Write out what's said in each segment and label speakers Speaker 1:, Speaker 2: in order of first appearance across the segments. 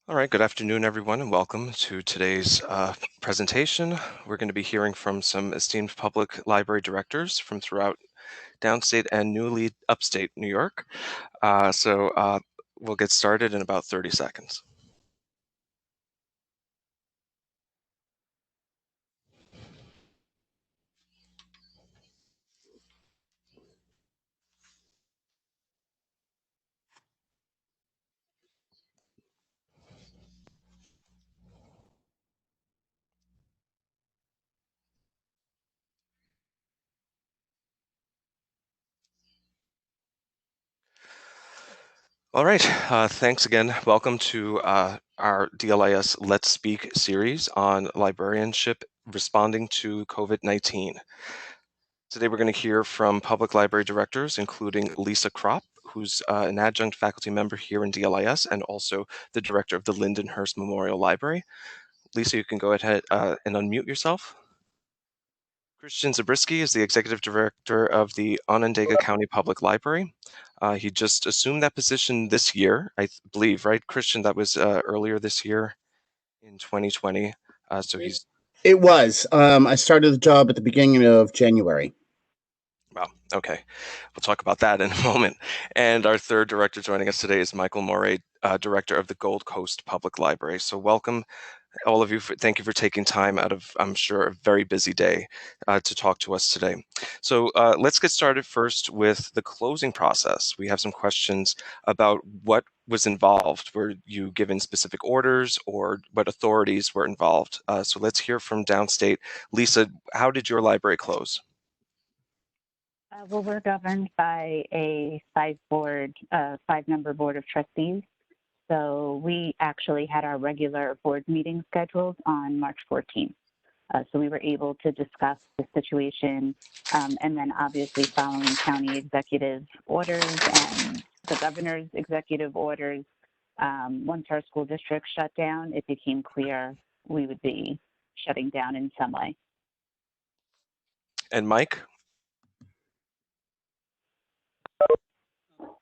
Speaker 1: All right, good afternoon, everyone, and welcome to today's presentation. We're going to be hearing from some esteemed public library directors from throughout downstate and newly upstate New York. So we'll get started in about 30 seconds. All right, thanks again. Welcome to our DLIS Let's Speak series on librarianship responding to COVID-19. Today we're going to hear from public library directors, including Lisa Kropp, who's an adjunct faculty member here in DLIS and also the director of the Lindenhurst Memorial Library. Lisa, you can go ahead and unmute yourself. Christian Zabriskie is the executive director of the Onondaga County Public Library. He just assumed that position this year, I believe, right, Christian? That was earlier this year in 2020. So he's
Speaker 2: It was. I started the job at the beginning of January.
Speaker 1: Wow. Okay. We'll talk about that in a moment. And our third director joining us today is Michael Moray, director of the Gold Coast Public Library. So welcome, all of you. Thank you for taking time out of, I'm sure, a very busy day to talk to us today. So let's get started first with the closing process. We have some questions about what was involved. Were you given specific orders or what authorities were involved? So let's hear from downstate. Lisa, how did your library close?
Speaker 3: Well, we're governed by a five-member board of trustees. So we actually had our regular board meeting scheduled on March 14th. So we were able to discuss the situation and then obviously following county executive orders and the governor's executive orders. Once our school district shut down, it became clear we would be shutting down in some way.
Speaker 1: And Mike?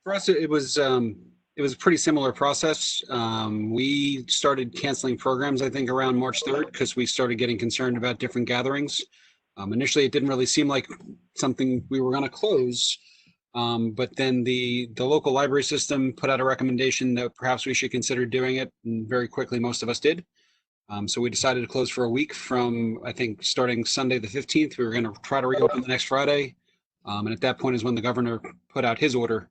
Speaker 4: For us, it was a pretty similar process. We started canceling programs, I think, around March 3rd because we started getting concerned about different gatherings. Initially, it didn't really seem like something we were going to close, but then the local library system put out a recommendation that perhaps we should consider doing it, and very quickly most of us did. So we decided to close for a week from, I think, starting Sunday the 15th. We were going to try to reopen the next Friday, and at that point is when the governor put out his order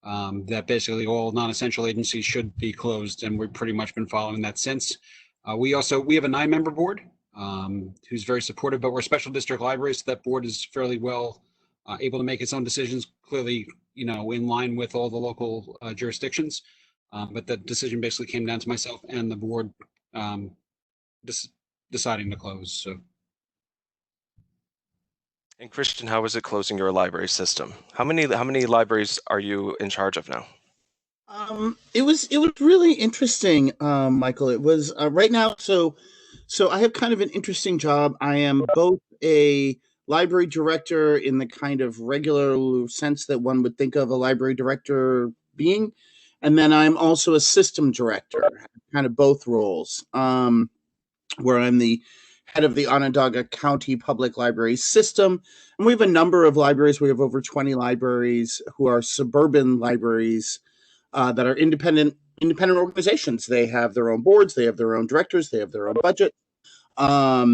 Speaker 4: that basically all non-essential agencies should be closed, and we've pretty much been following that since. We have a 9-member board who's very supportive, but we're a special district library, so that board is fairly well able to make its own decisions, clearly, in line with all the local jurisdictions. But the decision basically came down to myself and the board deciding to close. So.
Speaker 1: And Christian, how was it closing your library system? How many libraries are you in charge of now?
Speaker 2: It was really interesting, Michael. It was right now. So I have kind of an interesting job. I am both a library director in the kind of regular sense that one would think of a library director being, and then I'm also a system director, kind of both roles. Where I'm the head of the Onondaga County Public Library System. And we have a number of libraries. We have over 20 libraries who are suburban libraries that are independent organizations. They have their own boards, they have their own directors, they have their own budget. I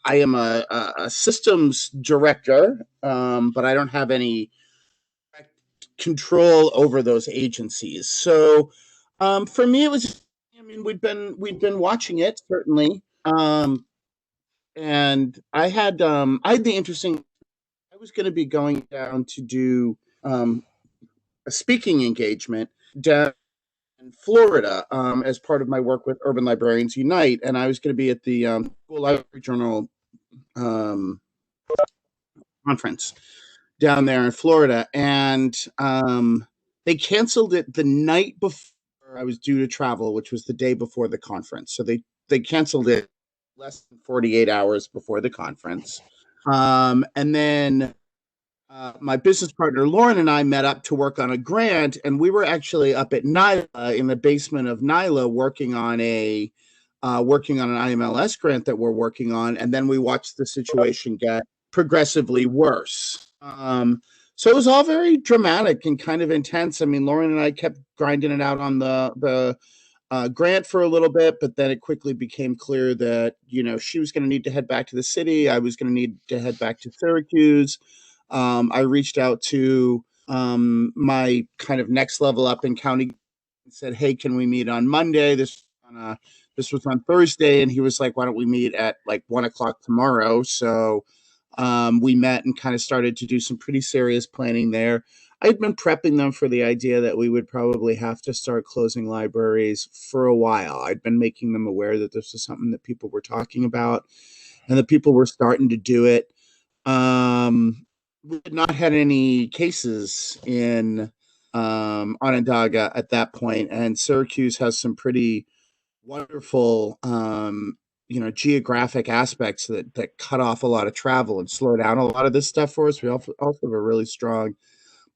Speaker 2: am a systems director, but I don't have any control over those agencies. So for me, it was. I mean, we'd been watching it certainly, and I had the interesting. I was going to be going down to do a speaking engagement down in Florida as part of my work with Urban Librarians Unite, and I was going to be at the School Library Journal conference down there in Florida, and they canceled it the night before I was due to travel, which was the day before the conference. So they canceled it less than 48 hours before the conference, and then my business partner Lauren and I met up to work on a grant, and we were actually up at NYLA in the basement of NYLA working on an IMLS grant that we're working on, and then we watched the situation get progressively worse. So it was all very dramatic and kind of intense. I mean, Lauren and I kept grinding it out on the grant for a little bit, but then it quickly became clear that she was going to need to head back to the city. I was going to need to head back to Syracuse. I reached out to my kind of next level up in county and said, "Hey, can we meet on Monday?" This was on Thursday, and he was like, "Why don't we meet at like 1:00 tomorrow?" So we met and kind of started to do some pretty serious planning there. I had been prepping them for the idea that we would probably have to start closing libraries for a while. I'd been making them aware that this was something that people were talking about and that people were starting to do it. We had not had any cases in Onondaga at that point, and Syracuse has some pretty wonderful geographic aspects that cut off a lot of travel and slow down a lot of this stuff for us. We also have a really strong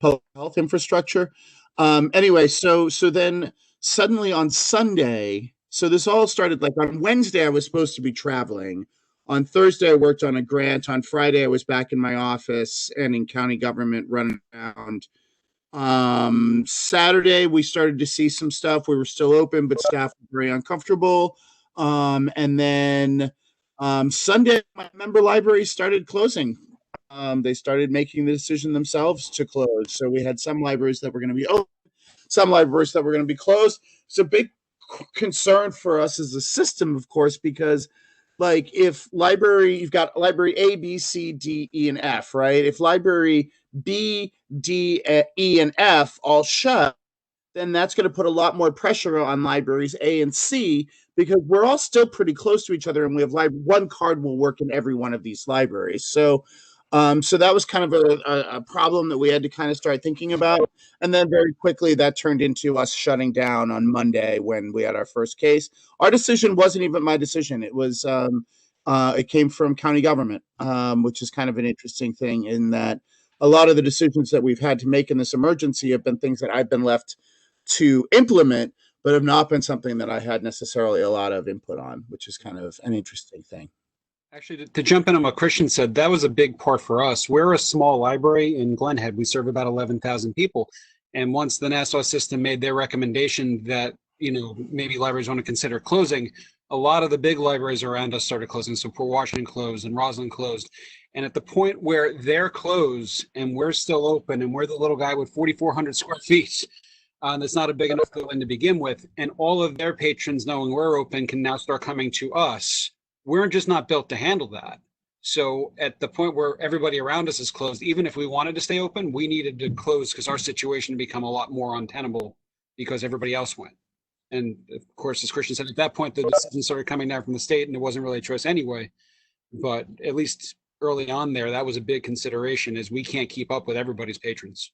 Speaker 2: public health infrastructure. Anyway, so then suddenly on Sunday, so this all started like on Wednesday, I was supposed to be traveling. On Thursday, I worked on a grant. On Friday, I was back in my office and in county government running around. Saturday, we started to see some stuff. We were still open, but staff were very uncomfortable. And then Sunday, my member libraries started closing. They started making the decision themselves to close. So we had some libraries that were going to be open, some libraries that were going to be closed. It's a big concern for us as a system, of course, because like if you've got library A, B, C, D, E, and F, right? If library B, D, E, and F all shut, then that's going to put a lot more pressure on libraries A and C because we're all still pretty close to each other, and we have one card will work in every one of these libraries. So that was kind of a problem that we had to kind of start thinking about. And then very quickly that turned into us shutting down on Monday when we had our first case. Our decision wasn't even my decision. It was it came from county government, which is kind of an interesting thing in that a lot of the decisions that we've had to make in this emergency have been things that I've been left to implement, but have not been something that I had necessarily a lot of input on, which is kind of an interesting thing.
Speaker 4: Actually, to jump in on what Christian said, that was a big part for us. We're a small library in Glen Head. We serve about 11,000 people. And once the Nassau system made their recommendation that, maybe libraries want to consider closing, a lot of the big libraries around us started closing. So Port Washington closed and Roslyn closed. And at the point where they're closed and we're still open and we're the little guy with 4,400 square feet, that's not a big enough building to begin with. And all of their patrons, knowing we're open, can now start coming to us. We're just not built to handle that. So at the point where everybody around us is closed, even if we wanted to stay open, we needed to close because our situation had become a lot more untenable because everybody else went. And of course, as Christian said, at that point, the decision started coming down from the state and it wasn't really a choice anyway. But at least early on there, that was a big consideration is we can't keep up with everybody's patrons.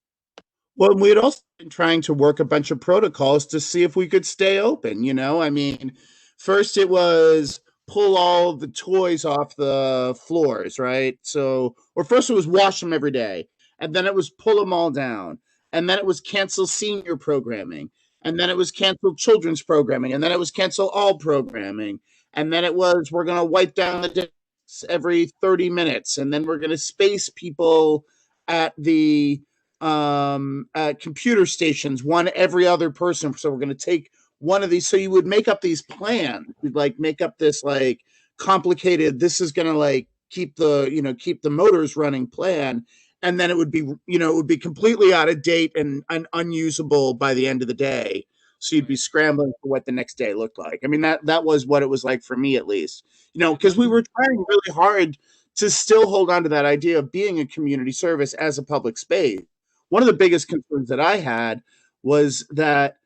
Speaker 2: Well, we had also been trying to work a bunch of protocols to see if we could stay open. I mean, first it was pull all the toys off the floors, right? Or first it was wash them every day, and then it was pull them all down, and then it was cancel senior programming, and then it was cancel children's programming, and then it was cancel all programming, and then it was we're going to wipe down the desks every 30 minutes, and then we're going to space people at the computer stations, one every other person. So we're going to take one of these. So you would make up these plans. You'd like make up this like complicated, this is going to like keep the motors running plan. And then it would be, it would be completely out of date and unusable by the end of the day. So you'd be scrambling for what the next day looked like. I mean, that was what it was like for me, at least, because we were trying really hard to still hold on to that idea of being a community service as a public space. One of the biggest concerns that I had was that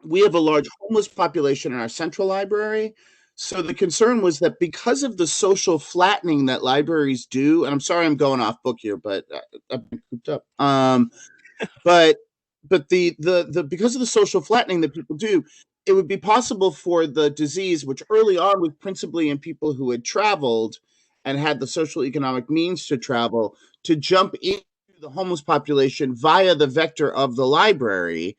Speaker 2: we have a large homeless population in our central library. So the concern was that because of the social flattening that libraries do, and I'm sorry I'm going off book here, but I've been cooped up. But the because of the social flattening that people do, it would be possible for the disease, which early on was principally in people who had traveled and had the social economic means to travel, to jump into the homeless population via the vector of the library,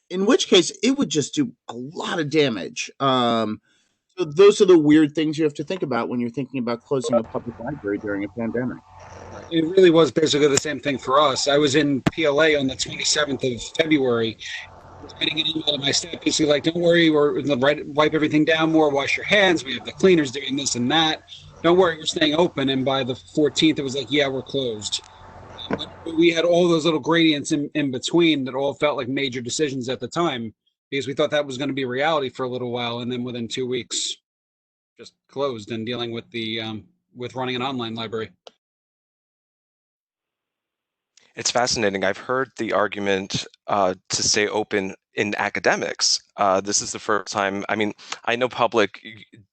Speaker 2: in which case it would just do a lot of damage. So those are the weird things you have to think about when you're thinking about closing a public library during a pandemic.
Speaker 4: It really was basically the same thing for us. I was in PLA on the 27th of February, writing an email to my staff, basically like, don't worry, we're going to wipe everything down more, wash your hands. We have the cleaners doing this and that. Don't worry, we're staying open. And by the 14th, it was like, yeah, we're closed. But we had all those little gradients in between that all felt like major decisions at the time, because we thought that was going to be reality for a little while. And then within 2 weeks, just closed and dealing with with running an online library.
Speaker 1: It's fascinating. I've heard the argument to stay open in academics. This is the first time. I mean, I know public,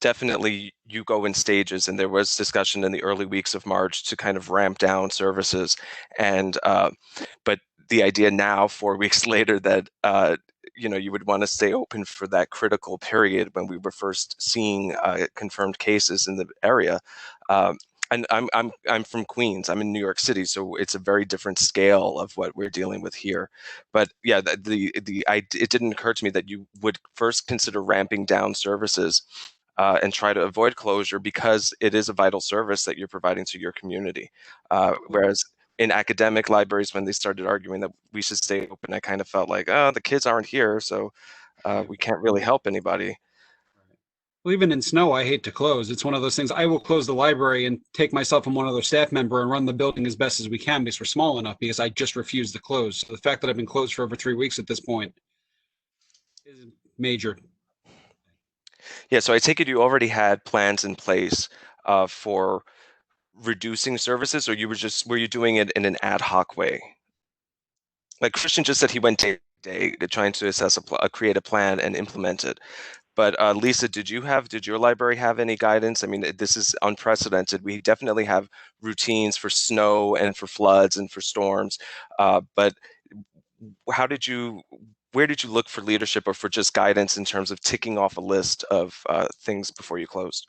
Speaker 1: definitely you go in stages, and there was discussion in the early weeks of March to kind of ramp down services. And but the idea now, 4 weeks later, that you would want to stay open for that critical period when we were first seeing confirmed cases in the area. And I'm from Queens. I'm in New York City, so it's a very different scale of what we're dealing with here. But yeah, it didn't occur to me that you would first consider ramping down services and try to avoid closure, because it is a vital service that you're providing to your community. Whereas in academic libraries, when they started arguing that we should stay open, I kind of felt like, oh, the kids aren't here, so we can't really help anybody.
Speaker 4: Well, even in snow, I hate to close. It's one of those things. I will close the library and take myself and one other staff member and run the building as best as we can because we're small enough, because I just refuse to close. So the fact that I've been closed for over 3 weeks at this point is major.
Speaker 1: Yeah, so I take it you already had plans in place for reducing services, or were you doing it in an ad hoc way? Like Christian just said, he went day to day trying to assess create a plan and implement it. But Lisa, did your library have any guidance? I mean, this is unprecedented. We definitely have routines for snow and for floods and for storms. But where did you look for leadership or for just guidance in terms of ticking off a list of things before you closed?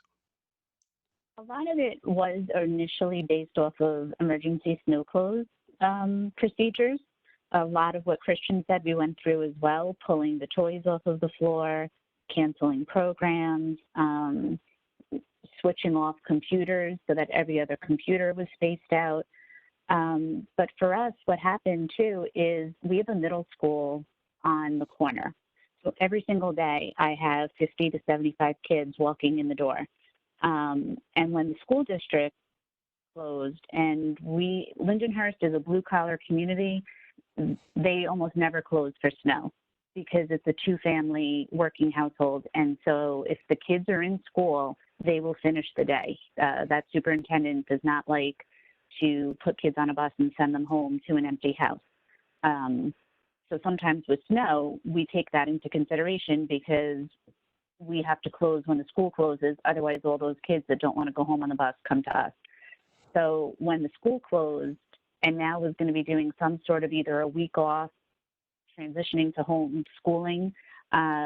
Speaker 3: A lot of it was initially based off of emergency snow close procedures. A lot of what Christian said we went through as well, pulling the toys off of the floor, canceling programs, switching off computers so that every other computer was spaced out. But for us, what happened too is we have a middle school on the corner. So every single day I have 50 to 75 kids walking in the door. And when the school district closed, and Lindenhurst is a blue collar community, they almost never close for snow because it's a 2-family working household. And so if the kids are in school, they will finish the day. That superintendent does not like to put kids on a bus and send them home to an empty house. So sometimes with snow, we take that into consideration because we have to close when the school closes. Otherwise, all those kids that don't want to go home on the bus come to us. So when the school closed and now was going to be doing some sort of either a week off, transitioning to home schooling,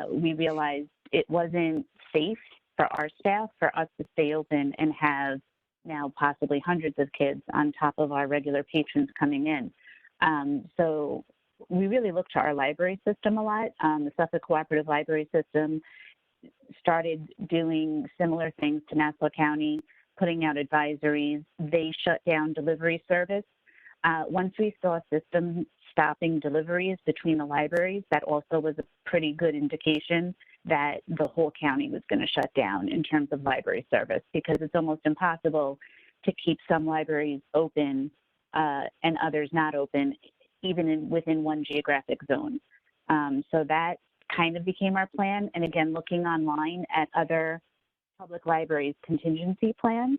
Speaker 3: we realized it wasn't safe for our staff for us to stay open and have now possibly hundreds of kids on top of our regular patrons coming in. So we really look to our library system a lot. The Suffolk Cooperative Library System started doing similar things to Nassau County, putting out advisories. They shut down delivery service. Once we saw systems stopping deliveries between the libraries, that also was a pretty good indication that the whole county was going to shut down in terms of library service, because it's almost impossible to keep some libraries open and others not open, even within one geographic zone. So that kind of became our plan. And again, looking online at other public libraries' contingency plans.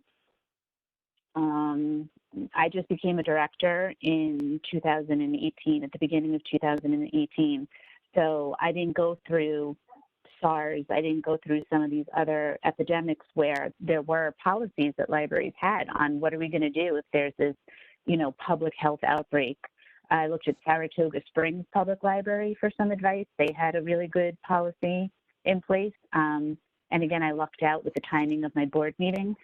Speaker 3: I just became a director in 2018, at the beginning of 2018. So I didn't go through SARS. I didn't go through some of these other epidemics where there were policies that libraries had on what are we going to do if there's this, public health outbreak. I looked at Saratoga Springs Public Library for some advice. They had a really good policy in place. And again, I lucked out with the timing of my board meeting.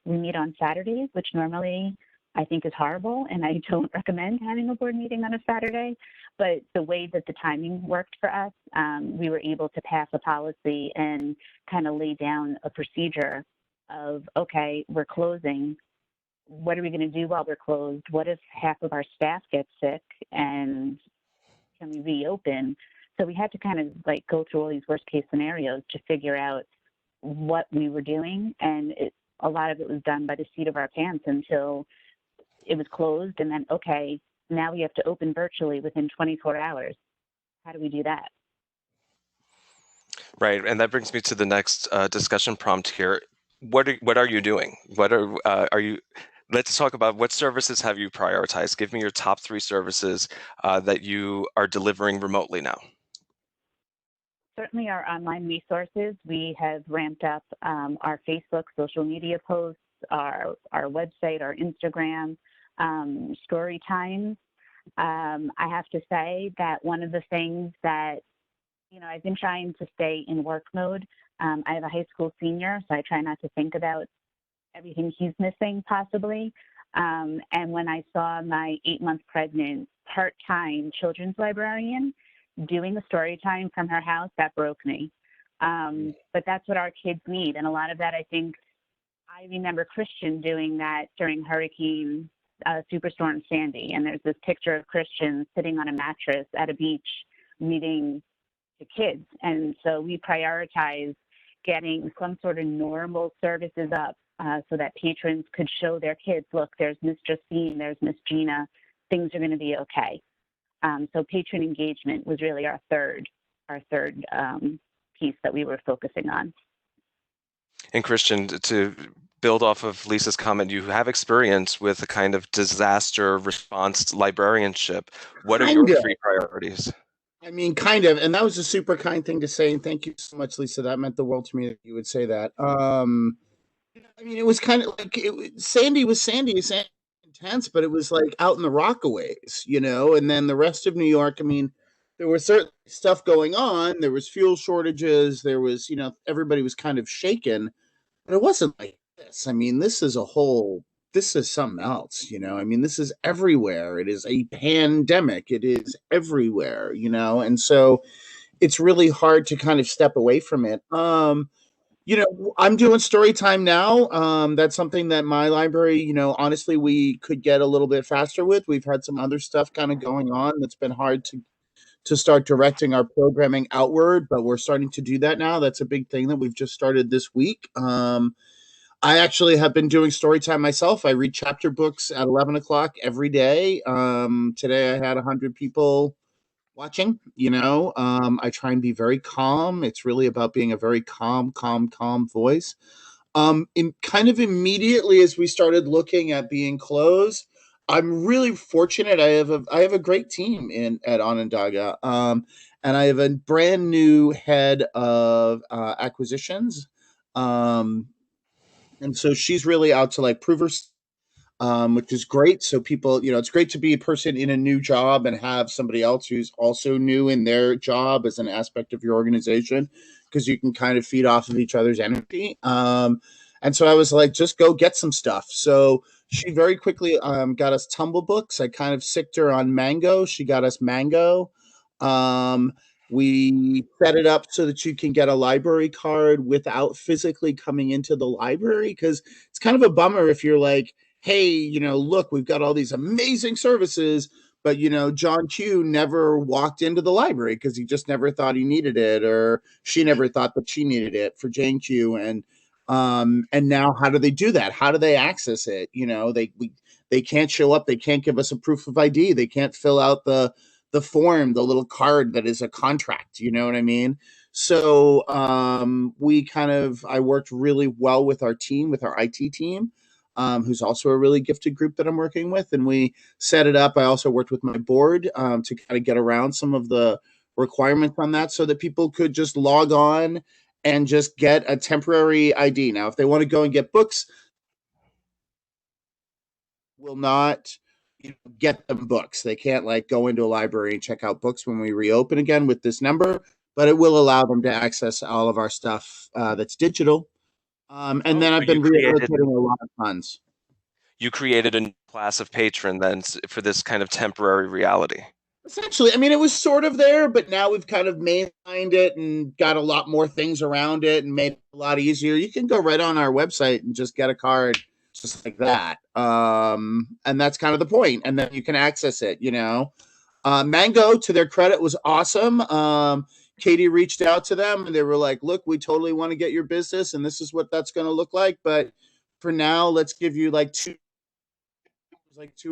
Speaker 3: We meet on Saturdays, which normally I think is horrible, and I don't recommend having a board meeting on a Saturday. But the way that the timing worked for us, we were able to pass a policy and kind of lay down a procedure of, okay, we're closing. What are we going to do while we're closed? What if half of our staff gets sick, and can we reopen? So we had to kind of like go through all these worst case scenarios to figure out what we were doing. And a lot of it was done by the seat of our pants until it was closed. And then, okay, now we have to open virtually within 24 hours. How do we do that?
Speaker 1: Right, and that brings me to the next discussion prompt here. What are you doing? What are you? Let's talk about what services have you prioritized. Give me your top 3 services that you are delivering remotely now.
Speaker 3: Certainly our online resources. We have ramped up our Facebook social media posts, our website, our Instagram, story times. I have to say that one of the things that, I've been trying to stay in work mode. I have a high school senior, so I try not to think about everything he's missing possibly. And when I saw my 8-month pregnant part-time children's librarian doing the story time from her house, that broke me. But that's what our kids need. And a lot of that, I think, I remember Christian doing that during Hurricane Superstorm Sandy. And there's this picture of Christian sitting on a mattress at a beach reading to kids. And so we prioritize getting some sort of normal services up so that patrons could show their kids, look, there's Miss Justine, there's Miss Gina, things are going to be okay. So patron engagement was really our third piece that we were focusing on.
Speaker 1: And Christian, to build off of Lisa's comment, you have experience with a kind of disaster response librarianship. What are your 3 priorities?
Speaker 2: I mean, kind of, and that was a super kind thing to say, and thank you so much, Lisa. That meant the world to me that you would say that. I mean, it was kind of like Sandy was intense, but it was like out in the Rockaways, and then the rest of New York. I mean, there was certain stuff going on. There was fuel shortages. There was, everybody was kind of shaken, but it wasn't like this. I mean, this is something else, I mean, this is everywhere. It is a pandemic. It is everywhere, and so it's really hard to kind of step away from it. I'm doing story time now. That's something that my library, honestly, we could get a little bit faster with. We've had some other stuff kind of going on that's been hard to start directing our programming outward, but we're starting to do that now. That's a big thing that we've just started this week. I actually have been doing story time myself. I read chapter books at 11 o'clock every day. Today I had 100 people watching, I try and be very calm. It's really about being a very calm voice. Kind of immediately as we started looking at being closed, I'm really fortunate. I have a great team at Onondaga, and I have a brand new head of acquisitions, and so she's really out to like prove herself, which is great. So people, it's great to be a person in a new job and have somebody else who's also new in their job as an aspect of your organization, because you can kind of feed off of each other's energy. And so I was like, just go get some stuff. So she very quickly got us Tumble books. I kind of sicked her on Mango. She got us Mango. We set it up so that you can get a library card without physically coming into the library, because it's kind of a bummer if you're like, hey, look, we've got all these amazing services, but, John Q never walked into the library because he just never thought he needed it, or she never thought that she needed it for Jane Q. And now how do they do that? How do they access it? They can't show up. They can't give us a proof of ID. They can't fill out the form, the little card that is a contract. You know what I mean? So I worked really well with our team, with our IT team, who's also a really gifted group that I'm working with. And we set it up. I also worked with my board to kind of get around some of the requirements on that so that people could just log on and just get a temporary ID. Now, if they want to go and get books, will not get them books. They can't like go into a library and check out books when we reopen again with this number, but it will allow them to access all of our stuff that's digital. And then I've been rehabilitating a lot of funds.
Speaker 1: you created a new class of patron then for this kind of temporary reality.
Speaker 2: Essentially, I mean, it was sort of there, but now we've kind of mainlined it and got a lot more things around it and made it a lot easier. You can go right on our website and just get a card just like that. And that's kind of the point. And then you can access it, you know. Mango, to their credit, was awesome. Katie reached out to them and they were like, look, we totally want to get your business and this is what that's going to look like. But for now, let's give you like 2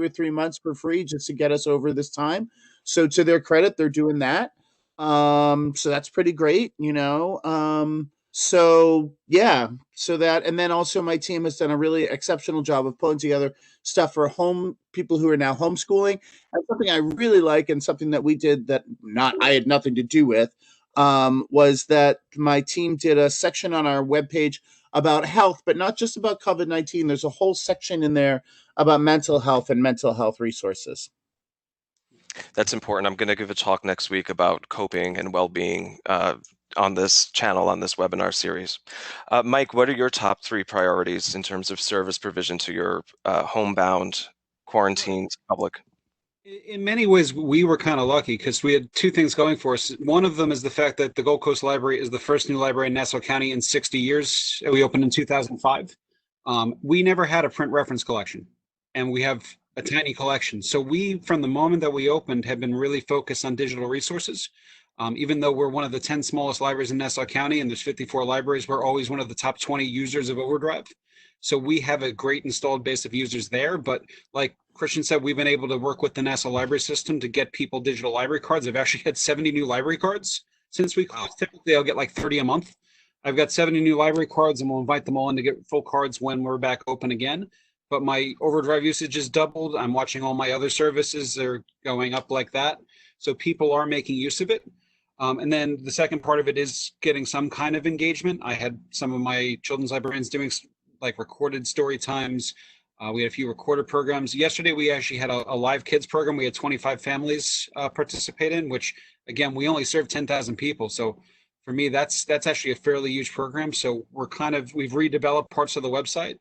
Speaker 2: or 3 months for free just to get us over this time. So to their credit, they're doing that. So that's pretty great, you know. So yeah, so that, and then also my team has done a really exceptional job of pulling together stuff for home people who are now homeschooling. And something I really like, and something that we did that not I had nothing to do with, was that my team did a section on our webpage about health, but not just about COVID-19. There's a whole section in there about mental health and mental health resources.
Speaker 1: That's important. I'm going to give a talk next week about coping and well-being on this channel, on this webinar series. Mike, what are your top 3 priorities in terms of service provision to your homebound, quarantined public?
Speaker 4: In many ways, we were kind of lucky because we had 2 things going for us. One of them is the fact that the Gold Coast Library is the first new library in Nassau County in 60 years. We opened in 2005. We never had a print reference collection, and we have a tiny collection. So we, from the moment that we opened, have been really focused on digital resources. Even though we're one of the 10 smallest libraries in Nassau County and there's 54 libraries, we're always one of the top 20 users of Overdrive. So we have a great installed base of users there. But like Christian said, we've been able to work with the Nassau Library System to get people digital library cards. I've actually had 70 new library cards since we closed. Typically, I'll get like 30 a month. I've got 70 new library cards, and we'll invite them all in to get full cards when we're back open again. But my Overdrive usage has doubled. I'm watching all my other services. They're going up like that. So people are making use of it. And then the second part of it is getting some kind of engagement. I had some of my children's librarians doing like recorded story times. We had a few recorded programs. Yesterday, we actually had a live kids program. We had 25 families participate in, which again, we only serve 10,000 people. So for me, that's actually a fairly huge program. So we've redeveloped parts of the website.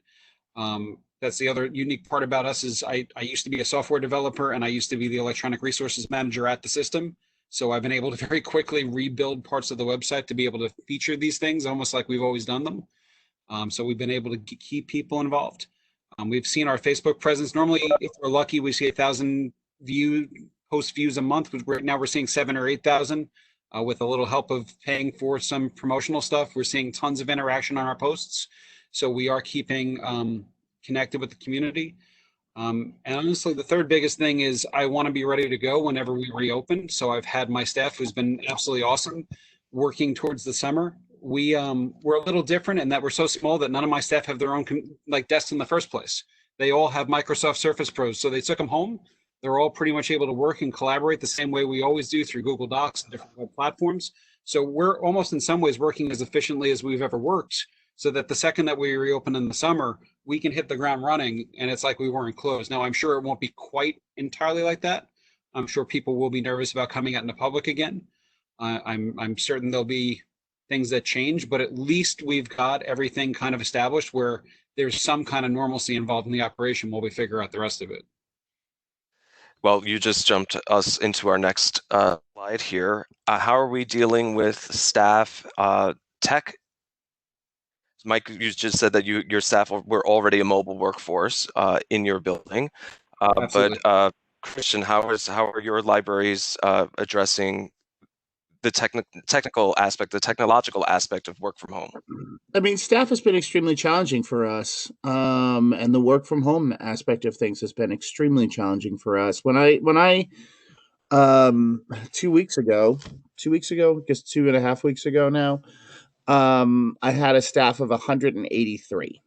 Speaker 4: That's the other unique part about us is I used to be a software developer and I used to be the electronic resources manager at the system. So I've been able to very quickly rebuild parts of the website to be able to feature these things almost like we've always done them. So we've been able to keep people involved. We've seen our Facebook presence. Normally, if we're lucky, we see 1,000 post views a month. Right now we're seeing 7,000 or 8,000 with a little help of paying for some promotional stuff. We're seeing tons of interaction on our posts. So we are keeping connected with the community. And honestly, the third biggest thing is I want to be ready to go whenever we reopen. So I've had my staff, who's been absolutely awesome, working towards the summer. We're a little different in that we're so small that none of my staff have their own desks in the first place. They all have Microsoft Surface Pros, so they took them home. They're all pretty much able to work and collaborate the same way we always do through Google Docs and different web platforms. So we're almost in some ways working as efficiently as we've ever worked, so that the second that we reopen in the summer, we can hit the ground running and it's like we weren't closed. Now, I'm sure it won't be quite entirely like that. I'm sure people will be nervous about coming out in the public again. I'm certain there'll be things that change, but at least we've got everything kind of established where there's some kind of normalcy involved in the operation while we figure out the rest of it.
Speaker 1: Well, you just jumped us into our next slide here. How are we dealing with staff, tech? Mike, you just said that your staff were already a mobile workforce in your building, but Christian, how are your libraries addressing the technical aspect, the technological aspect of work from home?
Speaker 2: I mean, staff has been extremely challenging for us, and the work from home aspect of things has been extremely challenging for us. When I 2 weeks ago, I guess 2.5 weeks ago now, I had a staff of 183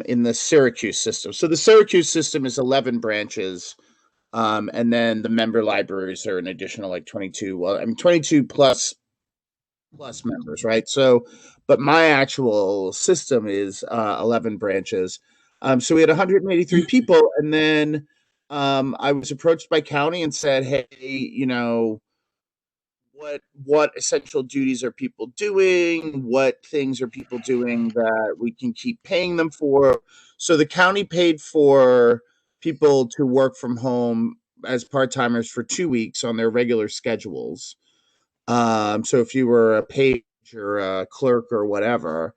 Speaker 2: in the Syracuse system. So the Syracuse system is 11 branches. And then the member libraries are an additional like 22. Well, I mean 22 plus members, right? So, but my actual system is 11 branches. So we had 183 people, and then I was approached by county and said, "Hey, you know, what essential duties are people doing? What things are people doing that we can keep paying them for?" So the county paid for people to work from home as part-timers for 2 weeks on their regular schedules. So if you were a page or a clerk or whatever,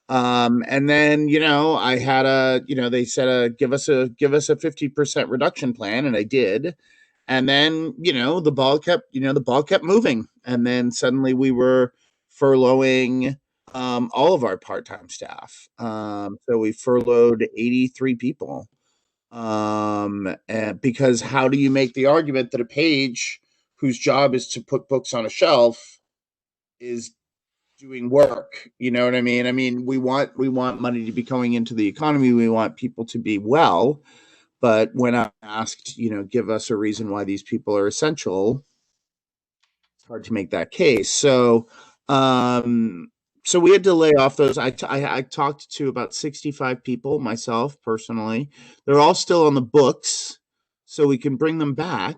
Speaker 2: and then, I had they said, give us a 50% reduction plan, and I did. And then, the ball kept moving. And then suddenly we were furloughing all of our part-time staff. So we furloughed 83 people. And because how do you make the argument that a page whose job is to put books on a shelf is doing work? You know what I mean? I mean, we want money to be going into the economy. We want people to be well. But when I asked, give us a reason why these people are essential, it's hard to make that case. So we had to lay off those. I talked to about 65 people myself personally. They're all still on the books, so we can bring them back.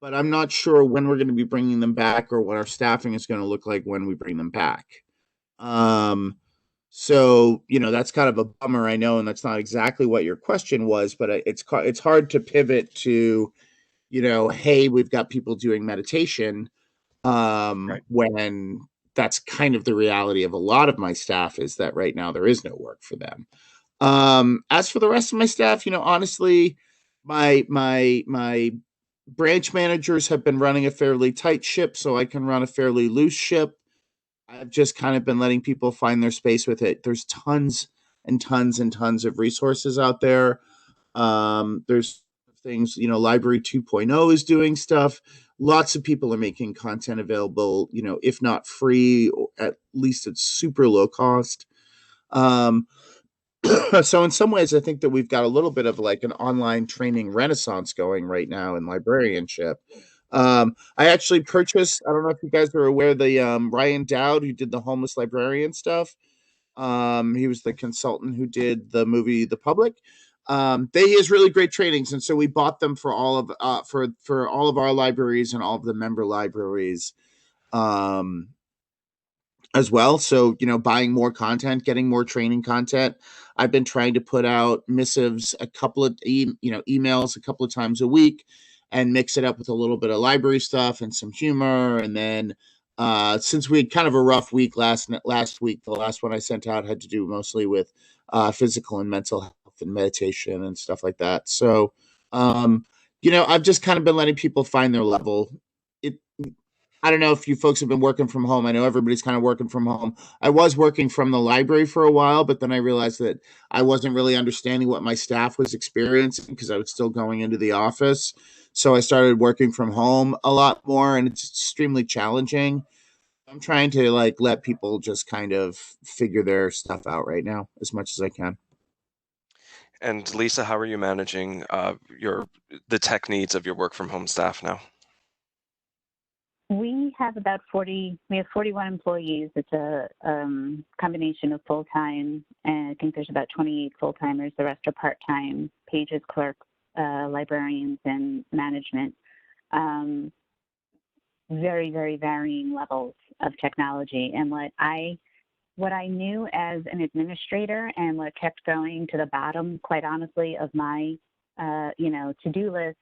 Speaker 2: But I'm not sure when we're going to be bringing them back or what our staffing is going to look like when we bring them back. So that's kind of a bummer, I know, and that's not exactly what your question was, but it's hard to pivot to, hey, we've got people doing meditation,
Speaker 1: Right.
Speaker 2: when that's kind of the reality of a lot of my staff, is that right now there is no work for them. As for the rest of my staff, honestly, my branch managers have been running a fairly tight ship, so I can run a fairly loose ship. I've just kind of been letting people find their space with it. There's tons and tons and tons of resources out there. There's things, Library 2.0 is doing stuff. Lots of people are making content available, if not free, or at least it's super low cost. So in some ways, I think that we've got a little bit of like an online training renaissance going right now in librarianship. I actually purchased, I don't know if you guys are aware, the Ryan Dowd, who did the homeless librarian stuff. He was the consultant who did the movie The Public. He has really great trainings, and so we bought them for all of for all of our libraries and all of the member libraries. As well. So, buying more content, getting more training content. I've been trying to put out missives, a couple of emails a couple of times a week, and mix it up with a little bit of library stuff and some humor. And then since we had kind of a rough week last week, the last one I sent out had to do mostly with physical and mental health and meditation and stuff like that. So I've just kind of been letting people find their level. I don't know if you folks have been working from home. I know everybody's kind of working from home. I was working from the library for a while, but then I realized that I wasn't really understanding what my staff was experiencing because I was still going into the office. So I started working from home a lot more, and it's extremely challenging. I'm trying to let people just kind of figure their stuff out right now as much as I can.
Speaker 1: And Lisa, how are you managing the tech needs of your work from home staff now?
Speaker 3: We have we have 41 employees. It's a combination of full-time, and I think there's about 28 full-timers. The rest are part-time, pages, clerks, librarians, and management. Very, very varying levels of technology. And what I knew as an administrator, and what kept going to the bottom, quite honestly, of my, to-do list,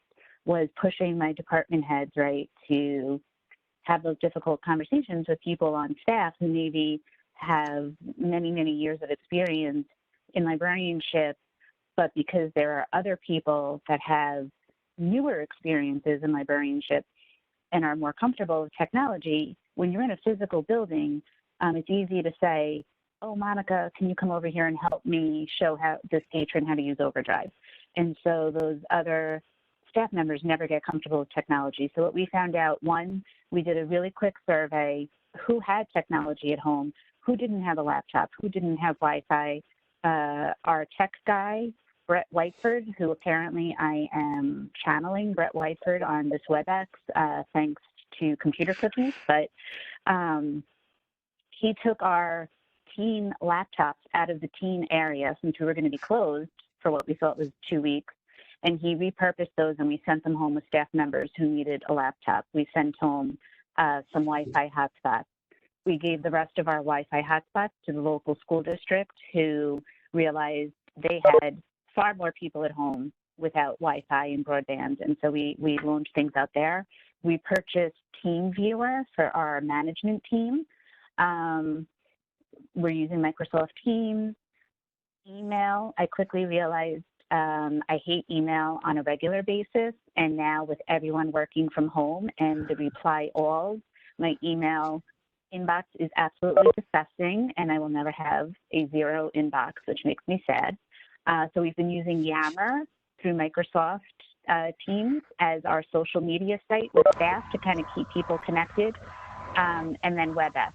Speaker 3: was pushing my department heads, right, to have those difficult conversations with people on staff who maybe have many, many years of experience in librarianship, but because there are other people that have newer experiences in librarianship and are more comfortable with technology, when you're in a physical building, it's easy to say, oh, Monica, can you come over here and help me show this patron how to use Overdrive? And so those other staff members never get comfortable with technology. So what we found out, one, we did a really quick survey, who had technology at home, who didn't have a laptop, who didn't have Wi-Fi. Our tech guy, Brett Whiteford, who apparently I am channeling Brett Whiteford on this WebEx, thanks to computer cookies, but he took our teen laptops out of the teen area since we were going to be closed for what we thought was 2 weeks. And he repurposed those, and we sent them home with staff members who needed a laptop. We sent home some Wi-Fi hotspots. We gave the rest of our Wi-Fi hotspots to the local school district, who realized they had far more people at home without Wi-Fi and broadband, and so we launched things out there. We purchased TeamViewer for our management team. We're using Microsoft Teams. Email, I quickly realized I hate email on a regular basis, and now with everyone working from home and the reply all, my email inbox is absolutely disgusting, and I will never have a zero inbox, which makes me sad. So we've been using Yammer through Microsoft Teams as our social media site with staff to kind of keep people connected, and then WebEx.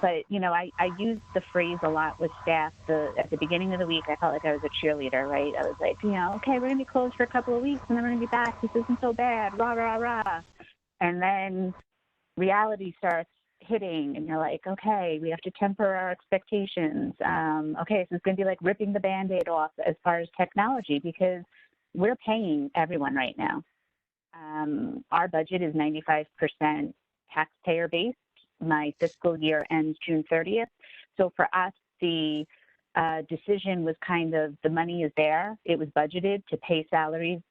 Speaker 3: But, you know, I use the phrase a lot with staff. At the beginning of the week, I felt like I was a cheerleader, right? I was like, you know, okay, we're going to be closed for a couple of weeks, and then we're going to be back. This isn't so bad, rah, rah, rah. And then reality starts hitting, and you're like, okay, we have to temper our expectations. Okay, so it's going to be like ripping the Band-Aid off as far as technology, because we're paying everyone right now. Our budget is 95% taxpayer-based. My fiscal year ends June 30th. So for us, the decision was kind of, the money is there. It was budgeted to pay salaries.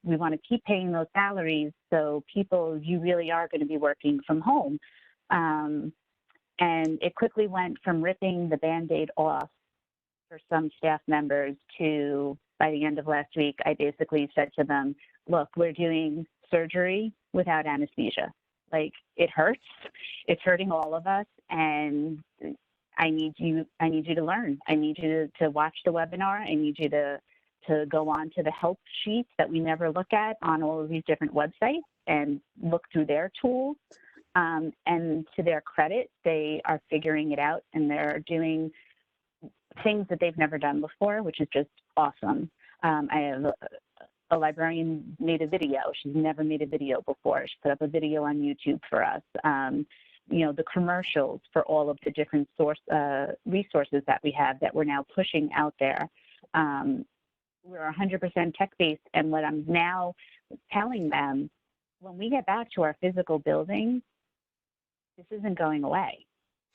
Speaker 3: We want to keep paying those salaries, so people, you really are going to be working from home. And it quickly went from ripping the Band-Aid off for some staff members to, by the end of last week, I basically said to them, look, we're doing surgery without anesthesia. Like, it hurts. It's hurting all of us, and I need you to learn. I need you to watch the webinar. I need you to go on to the help sheets that we never look at on all of these different websites and look through their tools. And to their credit, they are figuring it out, and they're doing things that they've never done before, which is just awesome. I have a librarian made a video. She's never made a video before. She put up a video on YouTube for us. You know, the commercials for all of the different resources that we have that we're now pushing out there. We're 100% tech-based, and what I'm now telling them, when we get back to our physical building, this isn't going away.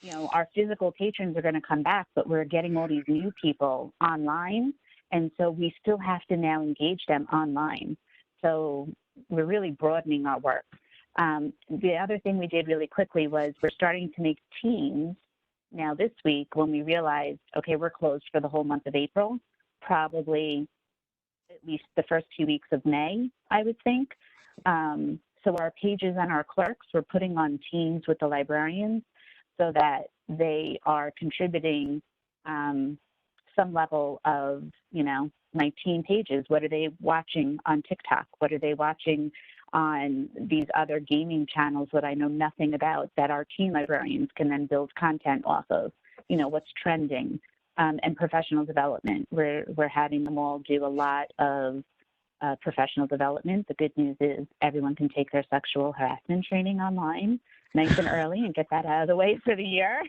Speaker 3: You know, our physical patrons are going to come back, but we're getting all these new people online, and so we still have to now engage them online. So we're really broadening our work. The other thing we did really quickly was we're starting to make teams now this week when we realized, okay, we're closed for the whole month of April, probably at least the first 2 weeks of May, I would think. So our pages and our clerks, we're putting on teams with the librarians so that they are contributing some level of, you know, my team pages. What are they watching on TikTok? What are they watching on these other gaming channels that I know nothing about, that our team librarians can then build content off of? You know, what's trending, and professional development. We're having them all do a lot of professional development. The good news is everyone can take their sexual harassment training online nice and early and get that out of the way for the year.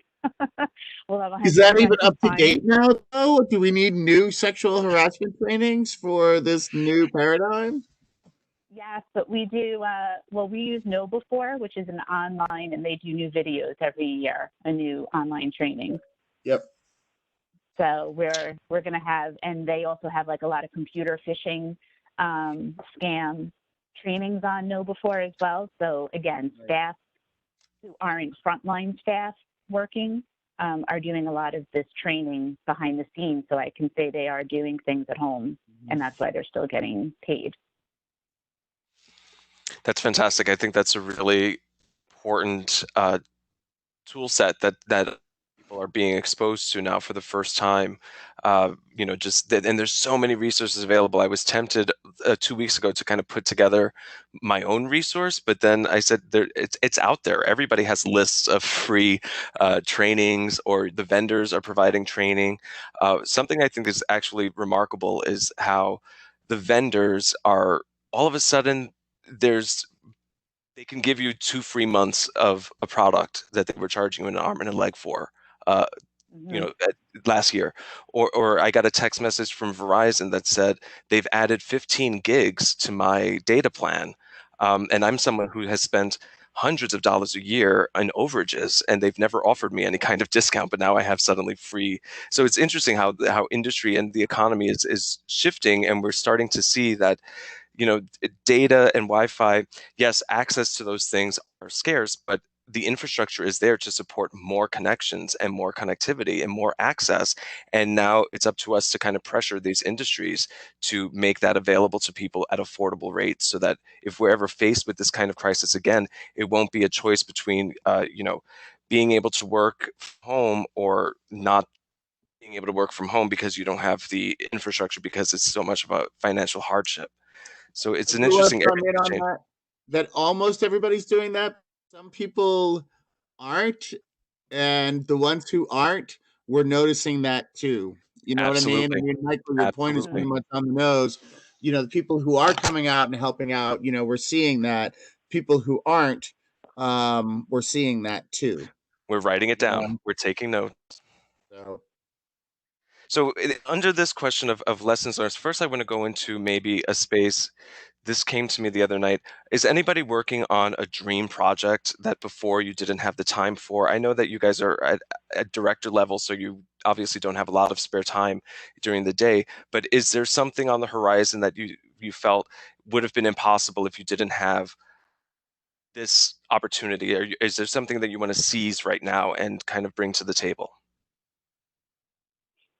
Speaker 3: We'll have
Speaker 2: Is that even up to date now, though? Do we need new sexual harassment trainings for this new paradigm?
Speaker 3: Yes, but we do, well, we use KnowBe4, which is an online, and they do new videos every year, a new online training.
Speaker 2: Yep.
Speaker 3: So we're going to have, and they also have like a lot of computer phishing scam trainings on KnowBe4 as well. So again, staff who aren't frontline staff working are doing a lot of this training behind the scenes. So I can say they are doing things at home, and that's why they're still getting paid.
Speaker 1: That's fantastic. I think that's a really important tool set that people are being exposed to now for the first time. You know, just that, and there's so many resources available. I was tempted 2 weeks ago to kind of put together my own resource, but then I said, it's out there. Everybody has lists of free trainings, or the vendors are providing training. Something I think is actually remarkable is how the vendors are all of a sudden, they can give you 2 free months of a product that they were charging you an arm and a leg for, you know, last year. Or I got a text message from Verizon that said they've added 15 gigs to my data plan. And I'm someone who has spent hundreds of dollars a year in overages, and they've never offered me any kind of discount, but now I have suddenly free. So it's interesting how industry and the economy is shifting, and we're starting to see that, data and Wi-Fi, yes, access to those things are scarce, but the infrastructure is there to support more connections and more connectivity and more access. And now it's up to us to kind of pressure these industries to make that available to people at affordable rates, so that if we're ever faced with this kind of crisis again, it won't be a choice between, being able to work from home or not being able to work from home because you don't have the infrastructure because it's so much of a financial hardship. So it's
Speaker 2: I
Speaker 1: an
Speaker 2: do want
Speaker 1: interesting
Speaker 2: to
Speaker 1: area
Speaker 2: comment
Speaker 1: to
Speaker 2: on
Speaker 1: change.
Speaker 2: that almost everybody's doing that. Some people aren't, and the ones who aren't, we're noticing that too. You know what I mean? I
Speaker 1: Absolutely.
Speaker 2: mean, Michael, your point is
Speaker 1: Absolutely.
Speaker 2: pretty much on the nose. The people who are coming out and helping out, we're seeing that. People who aren't, we're seeing that too.
Speaker 1: We're writing it down.
Speaker 2: Um,
Speaker 1: We're taking notes.
Speaker 2: so
Speaker 1: So under this question of lessons learned, first I want to go into maybe a space. This came to me the other night. Is anybody working on a dream project that before you didn't have the time for? I know that you guys are at director level, so you obviously don't have a lot of spare time during the day, but is there something on the horizon that you felt would have been impossible if you didn't have this opportunity? Or is there something that you want to seize right now and kind of bring to the table?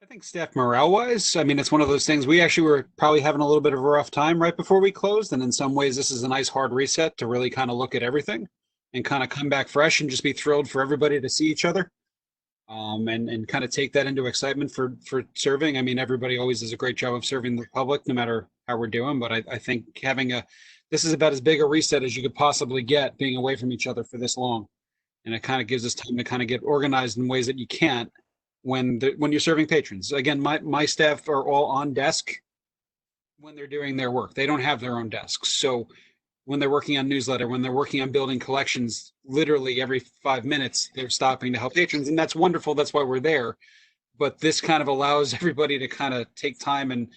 Speaker 4: I think staff morale wise, I mean, it's one of those things. We actually were probably having a little bit of a rough time right before we closed. And in some ways, this is a nice hard reset to really kind of look at everything and kind of come back fresh and just be thrilled for everybody to see each other. And kind of take that into excitement for serving. I mean, everybody always does a great job of serving the public, no matter how we're doing. But I think this is about as big a reset as you could possibly get, being away from each other for this long, and it kind of gives us time to kind of get organized in ways that you can't when you're serving patrons. Again, my staff are all on desk when they're doing their work. They don't have their own desks, so when they're working on newsletter, when they're working on building collections, literally every 5 minutes, they're stopping to help patrons. And that's wonderful. That's why we're there. But this kind of allows everybody to kind of take time and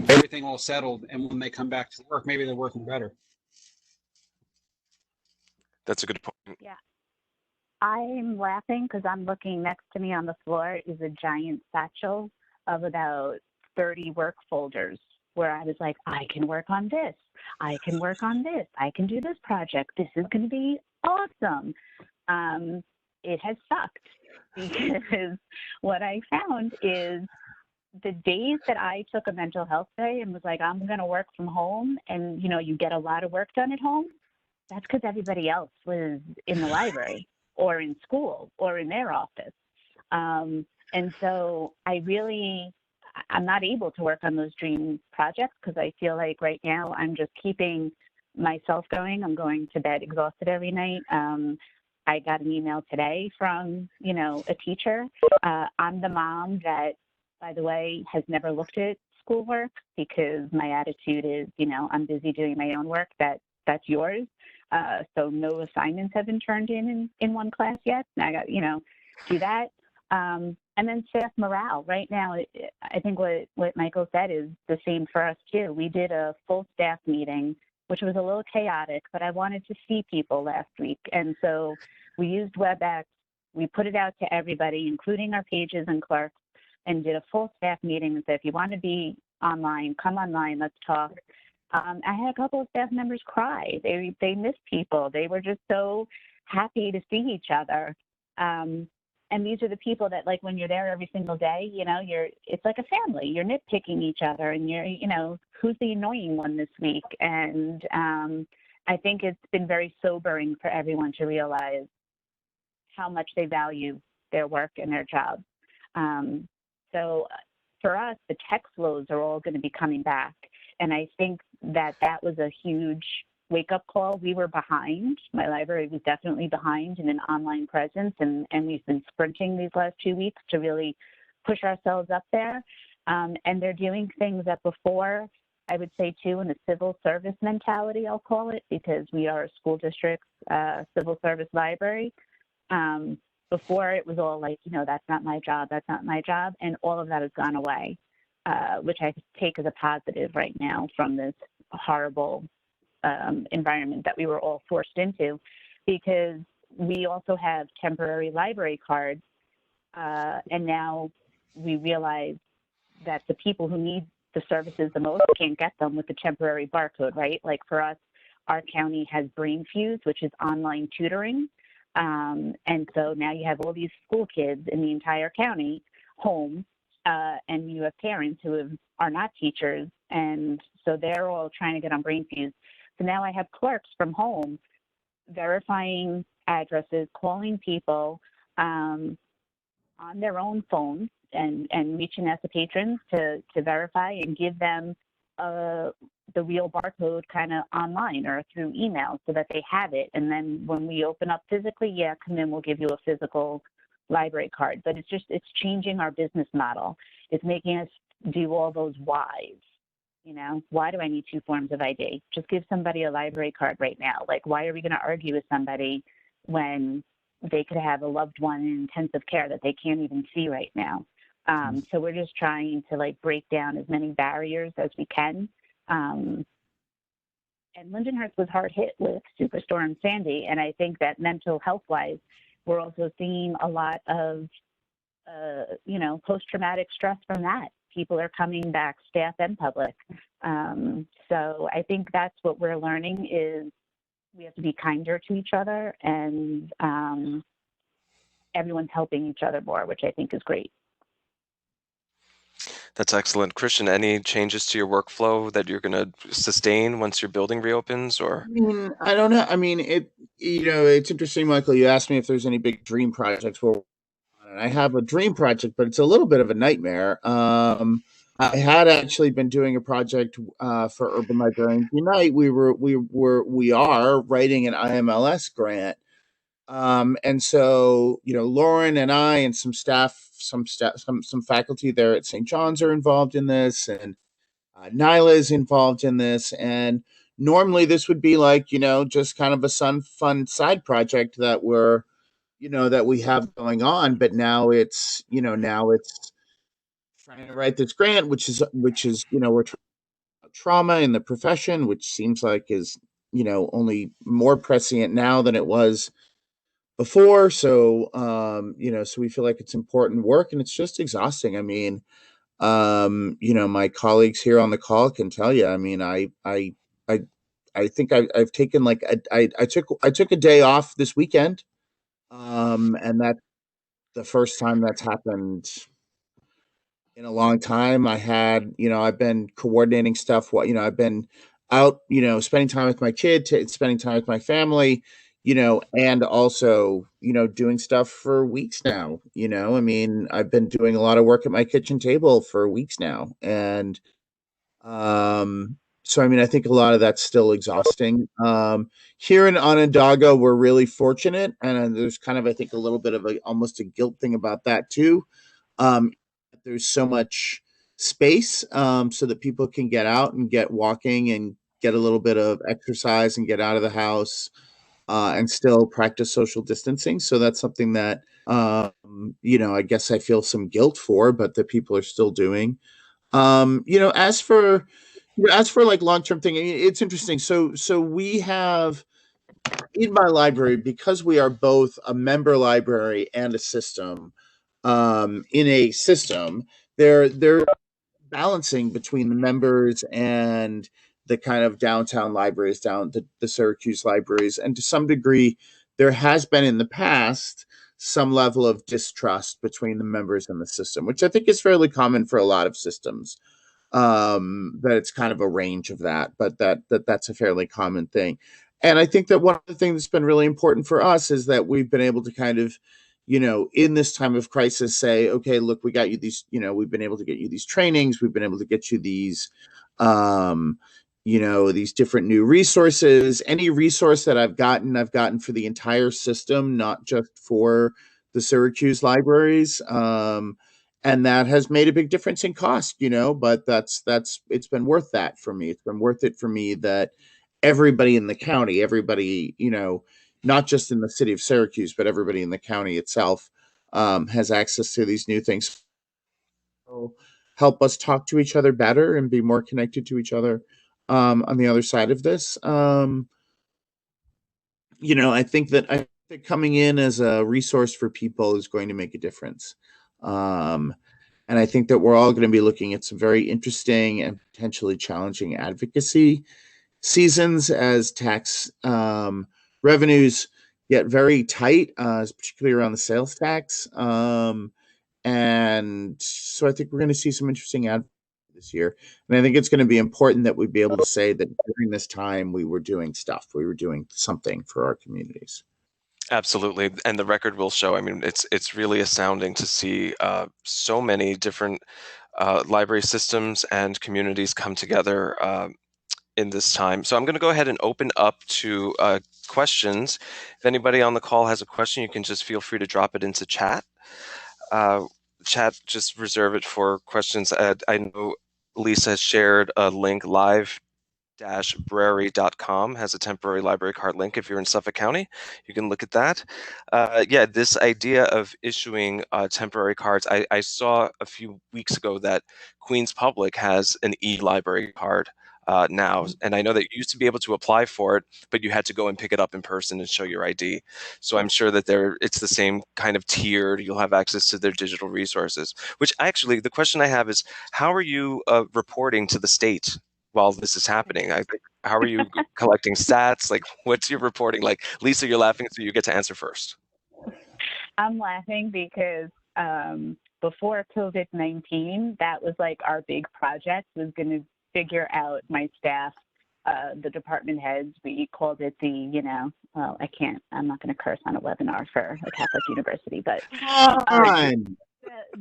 Speaker 4: everything all settled. And when they come back to work, maybe they're working better.
Speaker 1: That's a good point.
Speaker 3: Yeah. I'm laughing because I'm looking next to me on the floor is a giant satchel of about 30 work folders where I was like, I can work on this. I can work on this. I can do this project. This is going to be awesome. It has sucked because what I found is the days that I took a mental health day and was like, I'm going to work from home, and you get a lot of work done at home. That's because everybody else was in the library or in school or in their office. And so I'm not able to work on those dream projects because I feel like right now I'm just keeping myself going. I'm going to bed exhausted every night. I got an email today from, a teacher. I'm the mom that, by the way, has never looked at schoolwork because my attitude is, I'm busy doing my own work. That's yours. So no assignments have been turned in one class yet. And I got, do that. And then staff morale. Right now, I think what Michael said is the same for us too. We did a full staff meeting, which was a little chaotic, but I wanted to see people last week. And so we used WebEx. We put it out to everybody, including our pages and clerks, and did a full staff meeting and said, if you want to be online, come online, let's talk. I had a couple of staff members cry. They missed people. They were just so happy to see each other. And these are the people that, like, when you're there every single day, it's like a family. You're nitpicking each other, and who's the annoying one this week? And I think it's been very sobering for everyone to realize how much they value their work and their jobs. So for us, the tech flows are all going to be coming back. And I think that was a huge wake-up call. We were behind. My library was definitely behind in an online presence, and we've been sprinting these last 2 weeks to really push ourselves up there. And they're doing things that before, I would say, too, in a civil service mentality, I'll call it, because we are a school district civil service library. Before, it was all like, that's not my job, that's not my job, and all of that has gone away, which I take as a positive right now from this horrible environment that we were all forced into. because we also have temporary library cards, and now we realize that the people who need the services the most can't get them with the temporary barcode, right? Like for us, our county has BrainFuse, which is online tutoring. And so now you have all these school kids in the entire county home, and you have parents who are not teachers, and so they're all trying to get on BrainFuse. So now I have clerks from home verifying addresses, calling people on their own phones, and reaching out to patrons to verify and give them the real barcode kind of online or through email so that they have it. And then when we open up physically, yeah, come in, we'll give you a physical library card. But it's changing our business model. It's making us do all those whys. You know, why do I need 2 forms of ID? Just give somebody a library card right now. Like, why are we going to argue with somebody when they could have a loved one in intensive care that they can't even see right now? So we're just trying to like break down as many barriers as we can. And Lindenhurst was hard hit with Superstorm Sandy. And I think that mental health wise, we're also seeing a lot of, post-traumatic stress from that. People are coming back, staff and public. So I think that's what we're learning is we have to be kinder to each other, and everyone's helping each other more, which I think is great.
Speaker 1: That's excellent. Christian, any changes to your workflow that you're going to sustain once your building reopens, or?
Speaker 2: I mean, I don't know. I mean, it's interesting, Michael. You asked me if there's any big dream projects. Well, I have a dream project, but it's a little bit of a nightmare. I had actually been doing a project for Urban Librarians Unite. We are writing an IMLS grant. And so, Lauren and I and some faculty there at St. John's are involved in this, and Nyla is involved in this. And normally this would be like, just kind of a fun side project that we have going on. But now it's trying to write this grant, which is, we're trauma in the profession, which seems like is, only more prescient now than it was before. So, so we feel like it's important work, and it's just exhausting. I mean, my colleagues here on the call can tell you, I mean, I think I've taken like, I took a day off this weekend. And that's the first time that's happened in a long time. I've been coordinating stuff. I've been out, spending time with my kid, spending time with my family, and also, doing stuff for weeks now. I mean, I've been doing a lot of work at my kitchen table for weeks now. And, so, I mean, I think a lot of that's still exhausting. Here in Onondaga, we're really fortunate. And there's kind of, I think, a little bit of almost a guilt thing about that too. There's so much space, so that people can get out and get walking and get a little bit of exercise and get out of the house, and still practice social distancing. So that's something that, I guess I feel some guilt for, but that people are still doing. As for like long-term thing, it's interesting. So we have in my library, because we are both a member library and a system, in a system, they're balancing between the members and the kind of downtown libraries, the Syracuse libraries. And to some degree, there has been in the past some level of distrust between the members and the system, which I think is fairly common for a lot of systems. That it's kind of a range of that, but that's a fairly common thing. And I think that one of the things that's been really important for us is that we've been able to kind of, in this time of crisis, say, okay, look, we got you these, we've been able to get you these trainings, we've been able to get you these, these different new resources. Any resource that I've gotten for the entire system, not just for the Syracuse libraries. And that has made a big difference in cost, but it's been worth that for me. It's been worth it for me that everybody in the county, not just in the city of Syracuse, but everybody in the county itself, has access to these new things. So help us talk to each other better and be more connected to each other, on the other side of this. I think that coming in as a resource for people is going to make a difference. And I think that we're all going to be looking at some very interesting and potentially challenging advocacy seasons as tax revenues get very tight, particularly around the sales tax. And so I think we're going to see some interesting advocacy this year. And I think it's going to be important that we be able to say that during this time we were doing stuff, we were doing something for our communities.
Speaker 1: Absolutely, and the record will show. I mean, it's really astounding to see so many different library systems and communities come together in this time. So I'm going to go ahead and open up to questions. If anybody on the call has a question, you can just feel free to drop it into chat. Chat, just reserve it for questions. I know Lisa has shared a link, live-brary.com has a temporary library card link. If you're in Suffolk County, you can look at that. Yeah, this idea of issuing temporary cards, I saw a few weeks ago that Queens Public has an e-library card now, and I know that you used to be able to apply for it, but you had to go and pick it up in person and show your ID. So I'm sure that it's the same kind of tiered. You'll have access to their digital resources. Which actually, the question I have is, how are you reporting to the state while this is happening? How are you collecting stats? Like, what's your reporting like? Lisa, you're laughing, so you get to answer first.
Speaker 3: I'm laughing because before COVID-19, that was like our big project, was going to figure out my staff, the department heads. We called it I'm not going to curse on a webinar for a Catholic university, but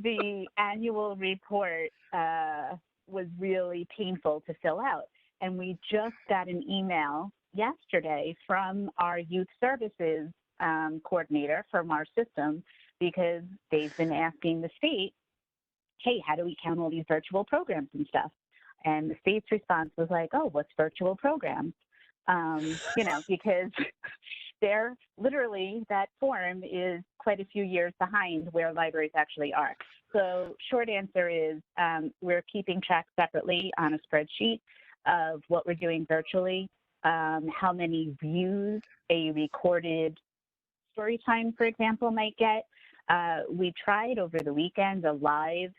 Speaker 3: the annual report was really painful to fill out. And we just got an email yesterday from our youth services coordinator from our system, because they've been asking the state, hey, how do we count all these virtual programs and stuff? And the state's response was like, oh, what's virtual programs? Because they're literally, that form is quite a few years behind where libraries actually are. So short answer is we're keeping track separately on a spreadsheet of what we're doing virtually, how many views a recorded story time, for example, might get. We tried over the weekend a live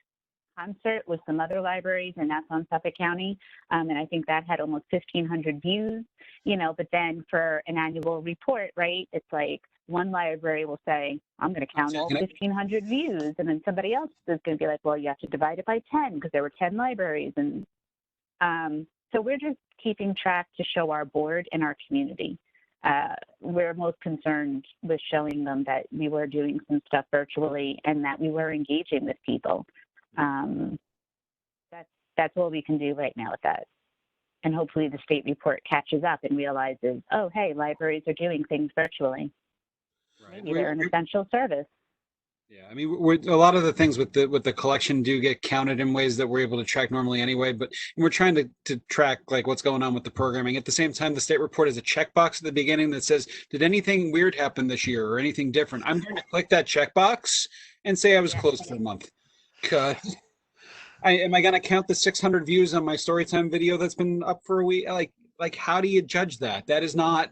Speaker 3: concert with some other libraries, and that's on Suffolk County. And I think that had almost 1,500 views, but then for an annual report, right, it's like one library will say, I'm going to count all 1,500 views. And then somebody else is going to be like, well, you have to divide it by 10 because there were 10 libraries. And so we're just keeping track to show our board and our community. We're most concerned with showing them that we were doing some stuff virtually and that we were engaging with people. That's all we can do right now with that. And hopefully the state report catches up and realizes, oh, hey, libraries are doing things virtually. Right. Maybe they're an essential service.
Speaker 4: Yeah, I mean, a lot of the things with the collection do get counted in ways that we're able to track normally anyway, but we're trying to track like what's going on with the programming. At the same time, the state report has a checkbox at the beginning that says, did anything weird happen this year or anything different? I'm going to click that checkbox and say I was closed for a month. Am I going to count the 600 views on my Storytime video that's been up for a week? Like, how do you judge that? That is not,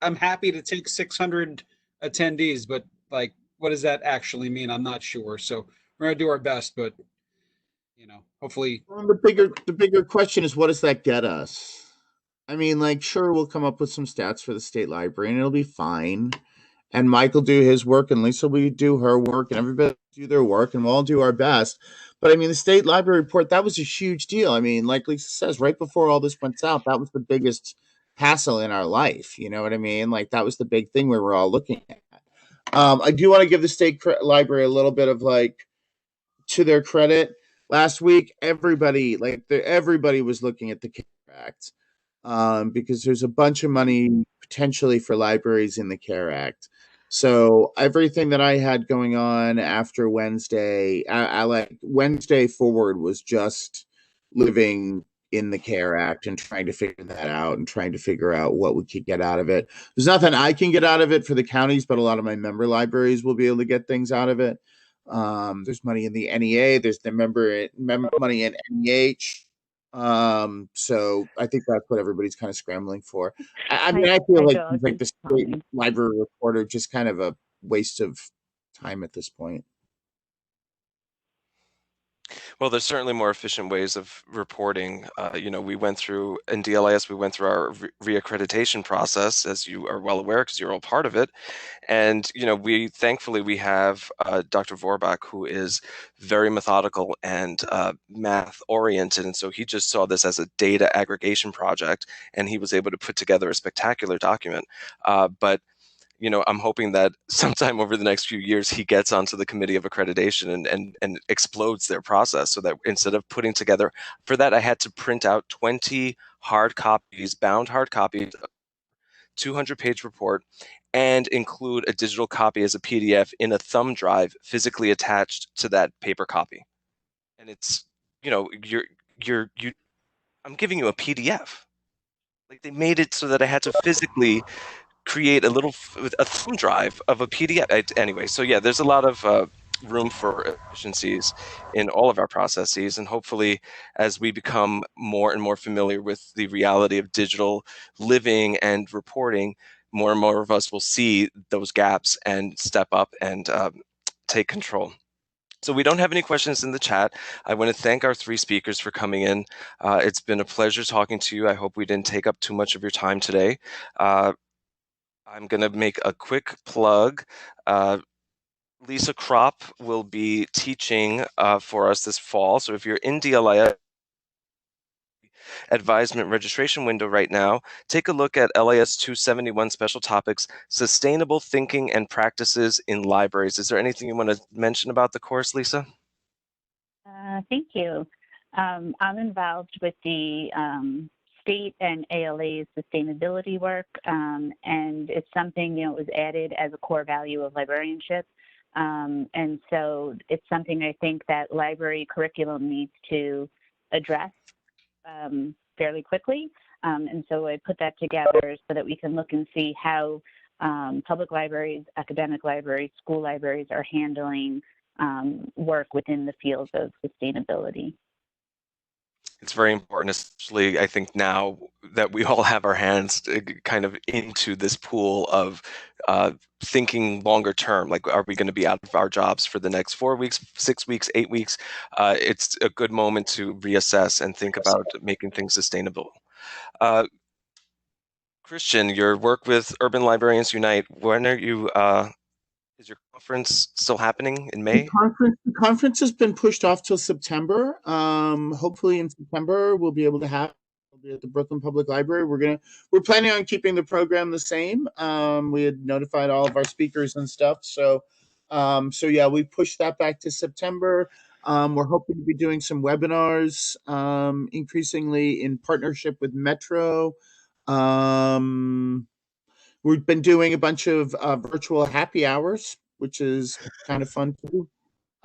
Speaker 4: I'm happy to take 600 attendees, but like, what does that actually mean? I'm not sure. So we're going to do our best, but hopefully.
Speaker 2: Well, the bigger question is, what does that get us? I mean, like, sure, we'll come up with some stats for the state library and it'll be fine. And Mike will do his work and Lisa will do her work and everybody will do their work and we'll all do our best. But I mean, the state library report, that was a huge deal. I mean, like Lisa says, right before all this went out, that was the biggest hassle in our life. You know what I mean? Like, that was the big thing we were all looking at. I do want to give the state library a little bit of to their credit. Last week, everybody was looking at the CARE Act because there's a bunch of money potentially for libraries in the CARE Act. So everything that I had going on after Wednesday, I like Wednesday forward was just living in the CARE Act and trying to figure that out and trying to figure out what we could get out of it. There's nothing I can get out of it for the counties, but a lot of my member libraries will be able to get things out of it. There's money in the NEA. There's the member money in NEH. So I think that's what everybody's kind of scrambling for. I mean, I feel
Speaker 3: My
Speaker 2: like
Speaker 3: dog
Speaker 2: like
Speaker 3: is
Speaker 2: the state
Speaker 3: calling.
Speaker 2: library reporter just kind of a waste of time at this point.
Speaker 1: Well, there's certainly more efficient ways of reporting. We went through in DLIS, we went through our reaccreditation process, as you are well aware, because you're all part of it. And we thankfully we have Dr. Vorbach, who is very methodical and math oriented, and so he just saw this as a data aggregation project, and he was able to put together a spectacular document. But I'm hoping that sometime over the next few years he gets onto the committee of accreditation and explodes their process, so that instead of putting together, for that I had to print out 20 hard copies, bound hard copies, 200-page report, and include a digital copy as a PDF in a thumb drive physically attached to that paper copy. And it's, you I'm giving you a PDF. Like, they made it so that I had to physically create a thumb drive of a PDF. Anyway, so yeah, there's a lot of room for efficiencies in all of our processes, and hopefully, as we become more and more familiar with the reality of digital living and reporting, more and more of us will see those gaps and step up and take control. So we don't have any questions in the chat. I want to thank our three speakers for coming in. It's been a pleasure talking to you. I hope we didn't take up too much of your time today. I'm going to make a quick plug. Lisa Kropp will be teaching for us this fall. So if you're in DLIS advisement registration window right now, take a look at LIS 271 Special Topics, Sustainable Thinking and Practices in Libraries. Is there anything you want to mention about the course, Lisa?
Speaker 3: Thank you. I'm involved with the state and ALA's sustainability work, and it's something, it was added as a core value of librarianship. And so it's something I think that library curriculum needs to address fairly quickly. And so I put that together so that we can look and see how public libraries, academic libraries, school libraries are handling work within the field of sustainability.
Speaker 1: It's very important, especially I think now that we all have our hands kind of into this pool of thinking longer term. Like, are we going to be out of our jobs for the next 4 weeks, 6 weeks, 8 weeks? It's a good moment to reassess and think about making things sustainable. Christian, your work with Urban Librarians Unite, when are you, is your conference still happening in May?
Speaker 2: The conference has been pushed off till September. Hopefully in September we'll be able to have at the Brooklyn Public Library. We're planning on keeping the program the same. We had notified all of our speakers and stuff. So yeah, we pushed that back to September. We're hoping to be doing some webinars, increasingly in partnership with Metro. We've been doing a bunch of virtual happy hours, which is kind of fun too.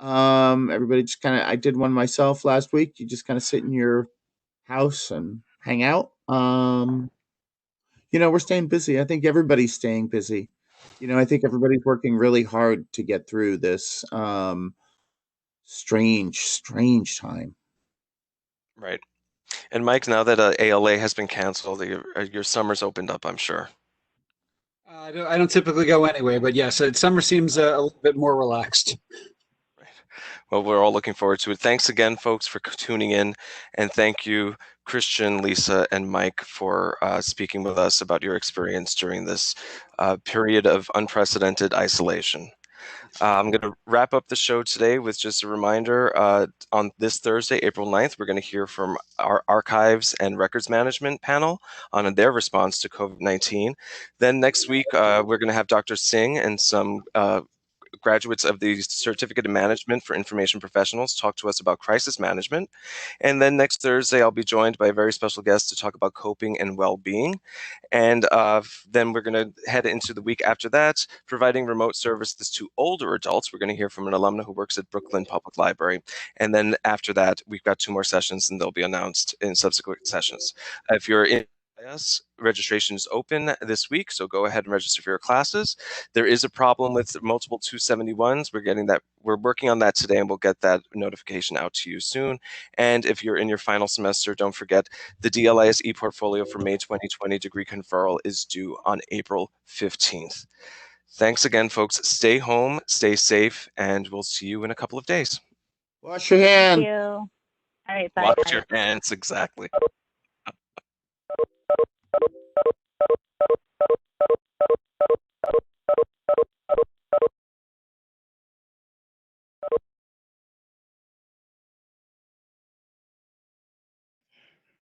Speaker 2: Everybody just I did one myself last week. You just kind of sit in your house and hang out. We're staying busy. I think everybody's staying busy. I think everybody's working really hard to get through this strange time.
Speaker 1: Right. And Mike, now that ALA has been canceled, your summer's opened up, I'm sure.
Speaker 4: I don't typically go anyway, but yes, summer seems a little bit more relaxed.
Speaker 1: Right. Well, we're all looking forward to it. Thanks again, folks, for tuning in. And thank you, Christian, Lisa, and Mike, for speaking with us about your experience during this period of unprecedented isolation. I'm going to wrap up the show today with just a reminder. On this Thursday, April 9th, we're going to hear from our archives and records management panel on their response to COVID-19. Then next week, we're going to have Dr. Singh and some graduates of the Certificate in Management for Information Professionals talk to us about crisis management. And then next Thursday, I'll be joined by a very special guest to talk about coping and well-being. And then we're going to head into the week after that, providing remote services to older adults. We're going to hear from an alumna who works at Brooklyn Public Library. And then after that, we've got 2 more sessions, and they'll be announced in subsequent sessions. If you're in Yes, registration is open this week, so go ahead and register for your classes. There is a problem with multiple 271s. We're working on that today, and we'll get that notification out to you soon. And if you're in your final semester, don't forget the DLIS ePortfolio for May 2020 degree conferral is due on April 15th. Thanks again, folks. Stay home, stay safe, and we'll see you in a couple of days.
Speaker 2: Wash your
Speaker 3: Thank
Speaker 2: hand.
Speaker 3: you. All right, bye.
Speaker 1: Wash your hands, exactly.